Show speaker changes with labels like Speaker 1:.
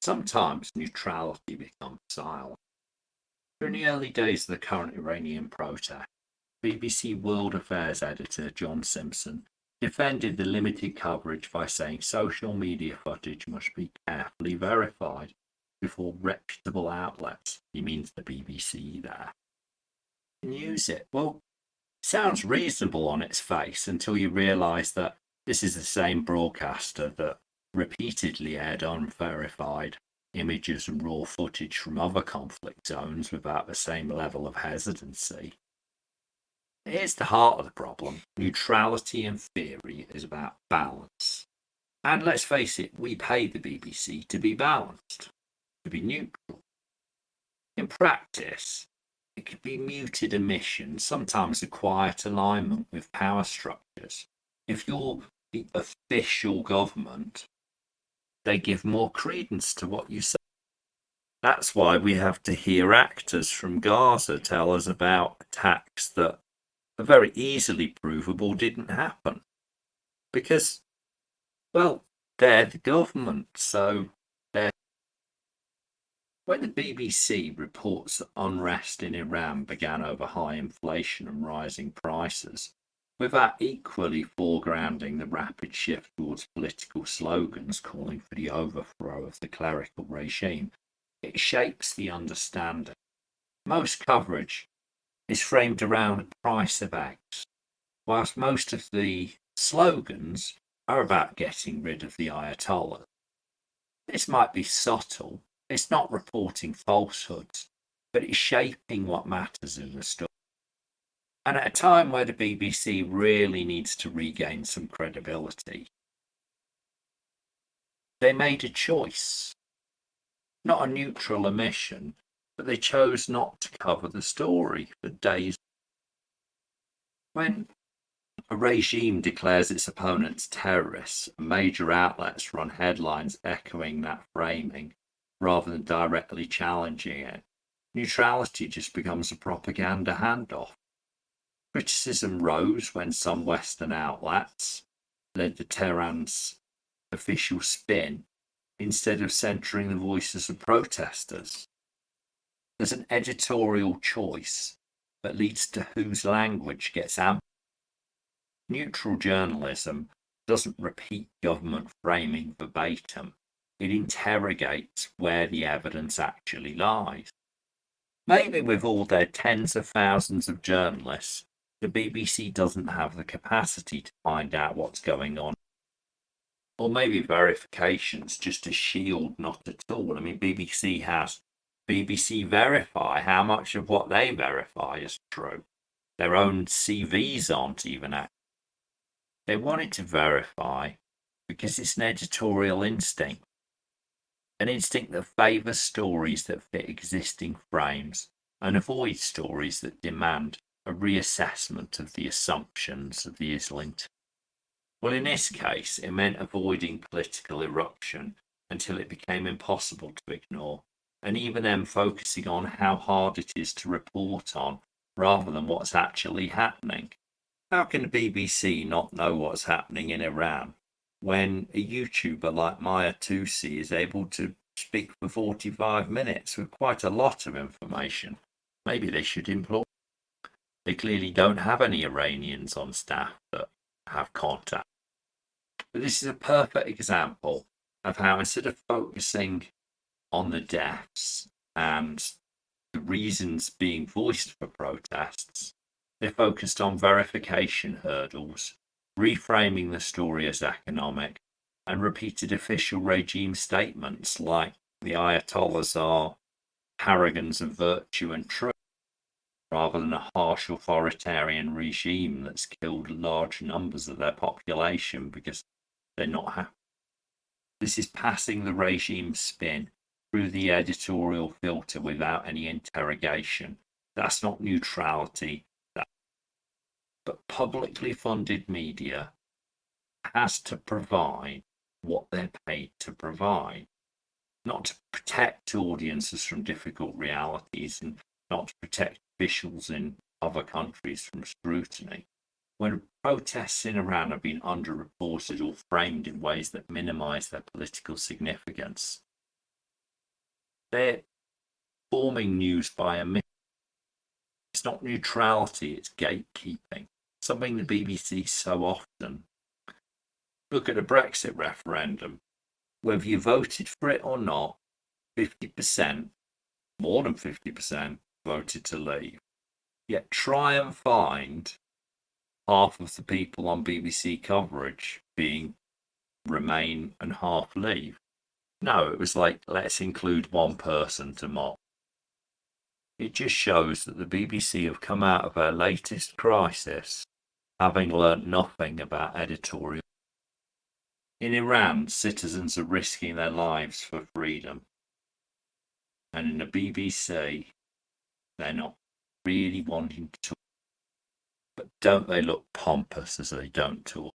Speaker 1: Sometimes neutrality becomes silent. During the early days of the current Iranian protest, BBC World Affairs editor John Simpson defended the limited coverage by saying social media footage must be carefully verified before reputable outlets, he means the BBC there, can use it. Well, sounds reasonable on its face until you realise that this is the same broadcaster that repeatedly aired unverified images and raw footage from other conflict zones without the same level of hesitancy. Here's the heart of the problem. Neutrality in theory is about balance. And let's face it, we pay the BBC to be balanced, to be neutral. In practice, it could be muted emission, sometimes a quiet alignment with power structures. If you're the official government, they give more credence to what you say. That's why we have to hear actors from Gaza tell us about attacks that are very easily provable didn't happen. Because, well, they're the government, so they're. When the BBC reports that unrest in Iran began over high inflation and rising prices, without equally foregrounding the rapid shift towards political slogans calling for the overthrow of the clerical regime, it shapes the understanding. Most coverage is framed around the price of eggs, whilst most of the slogans are about getting rid of the Ayatollah. This might be subtle, it's not reporting falsehoods, but it's shaping what matters in the story. And at a time where the BBC really needs to regain some credibility, they made a choice. Not a neutral omission, but they chose not to cover the story for days. When a regime declares its opponents terrorists, major outlets run headlines echoing that framing rather than directly challenging it. Neutrality just becomes a propaganda handoff. Criticism rose when some Western outlets led to Tehran's official spin instead of centering the voices of protesters. There's an editorial choice that leads to whose language gets amplified. Neutral journalism doesn't repeat government framing verbatim. It interrogates where the evidence actually lies. Maybe with all their tens of thousands of journalists, the BBC doesn't have the capacity to find out what's going on. Or maybe verification's just a shield, not at all. I mean, BBC has BBC Verify. How much of what they verify is true? Their own CVs aren't even accurate. They wanted to verify because it's an editorial instinct. An instinct that favours stories that fit existing frames and avoids stories that demand a reassessment of the assumptions of the Islington. Well, in this case, it meant avoiding political eruption until it became impossible to ignore, and even then focusing on how hard it is to report on rather than what's actually happening. How can the BBC not know what's happening in Iran when a YouTuber like Maya Tusi is able to speak for 45 minutes with quite a lot of information? Maybe they should employ. They clearly don't have any Iranians on staff that have contact. But this is a perfect example of how instead of focusing on the deaths and the reasons being voiced for protests, they focused on verification hurdles, reframing the story as economic, and repeated official regime statements like the Ayatollahs are paragons of virtue and truth, rather than a harsh authoritarian regime that's killed large numbers of their population because they're not happy. This is passing the regime's spin through the editorial filter without any interrogation. That's not neutrality. But publicly funded media has to provide what they're paid to provide, not to protect audiences from difficult realities and not to protect officials in other countries from scrutiny. When protests in Iran have been underreported or framed in ways that minimize their political significance, They're forming news by omission. It's not neutrality, it's gatekeeping. Something the BBC so often. Look at the Brexit referendum. Whether you voted for it or not, 50%, more than 50%, voted to leave. Yet try and find half of the people on BBC coverage being Remain and half leave. No, it was like, let's include one person to mock. It just shows that the BBC have come out of our latest crisis having learnt nothing about editorial. In Iran, citizens are risking their lives for freedom. And in the BBC, they're not really wanting to talk. But don't they look pompous as they don't talk?